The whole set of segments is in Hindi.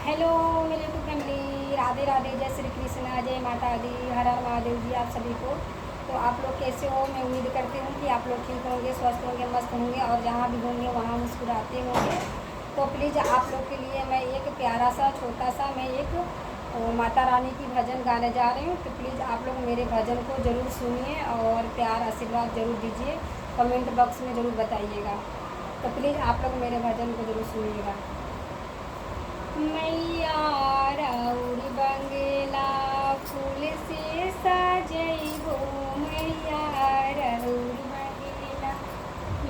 हेलो मेरे यूट्यूब फैमिली, राधे राधे, जय श्री कृष्णा, जय माता दी, हर हर महादेव जी आप सभी को। तो आप लोग कैसे हो? मैं उम्मीद करती हूँ कि आप लोग ठीक होंगे, स्वस्थ होंगे, मस्त होंगे और जहाँ भी होंगे वहाँ मुस्कुराते होंगे। तो प्लीज़ आप लोग के लिए मैं एक प्यारा सा छोटा सा मैं एक माता रानी की भजन गाने जा रही हूँ। तो प्लीज़ आप लोग मेरे भजन को ज़रूर सुनिए और प्यार आशीर्वाद ज़रूर दीजिए, कमेंट बॉक्स में ज़रूर बताइएगा। तो प्लीज़ आप लोग मेरे भजन को ज़रूर सुनिएगा। मैया राउर बंगला फूल से सजैबो, मैया राउर बंगला,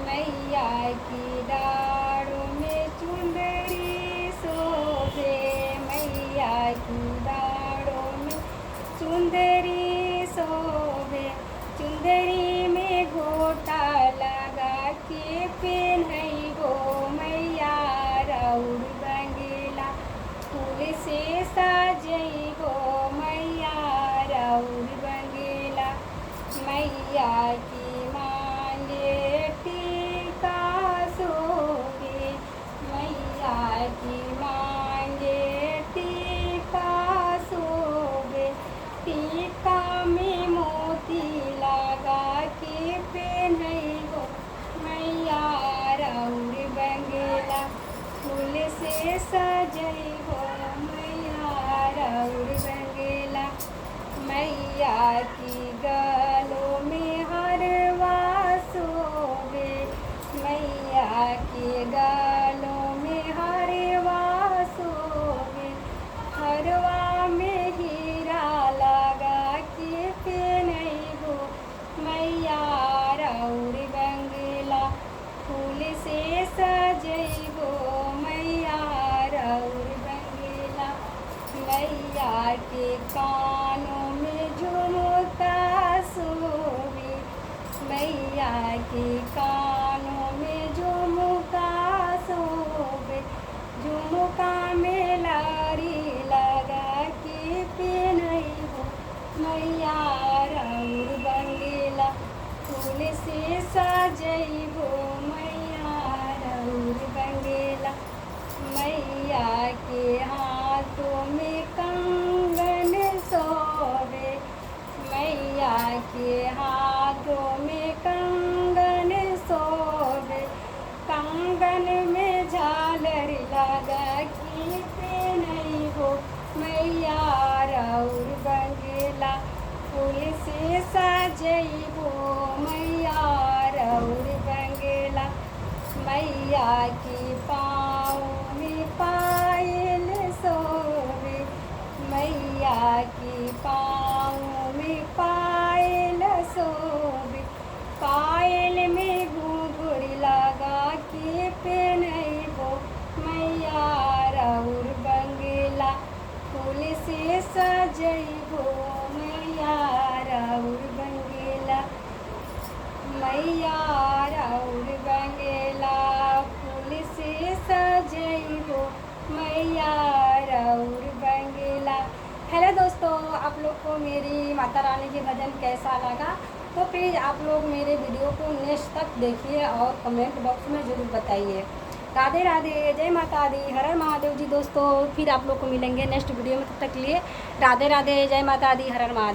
मैया की डाढ़ों में चुंदरी शोभे, मैया की डाढ़ों में चुंदरी शोभे, चुंदरी में घोटा लगा के पहनैबो, मैया राउर बंगला फूल से सजैबो, मैया राउर बंगला, मैया की मांगे टीका शोभे, मैया की मांगे टीका शोभे, टीका में मोती लगा के पहनैबो, मैया राउर बंगला फूल से सजैबो, मैया राउर बंगला, मैया की गलों में हरवा शोभे, मैया के गलों में हरवा शोभे, हरवा में हीरा लगा के पहनैबो, मैया राउर बंगला फूल से सजैबो, मैया राउर बंगला, मैया के कानों में झुमका शोभे, मैया के कानों में झुमका शोभे, झुमका में लारी लगा के पहनैबो, मैया राउर बंगला फूल से सजैबो, मैया राउर बंगला, मैया के हाथों में कंगन शोभे, मैया के हाथों में कंगन शोभे, कंगन में झालर लगा के पहनैबो, मैया राउर बंगला फूल से सजैबो, मैया राउर बंगला, मैया की पाँव में पायल शोभे, मैया की पाँव में पायल शोभे, पायल में घुंघरू लगा के पहनैबो, मैया राउर बंगला फूल से सजैबो, मैया राउर बंगला, मैया राउर बंगला फूल से सजैबो, मैया राउर बंगला। हेलो दोस्तों, आप लोग को मेरी माता रानी के भजन कैसा लगा? तो प्लीज़ आप लोग मेरे वीडियो को नेक्स्ट तक देखिए और कमेंट बॉक्स में ज़रूर बताइए। राधे राधे, जय माता दी, हर हर महादेव जी। दोस्तों फिर आप लोग को मिलेंगे नेक्स्ट वीडियो में, तब तक के लिए राधे राधे, जय माता दी, हर हर महादेव।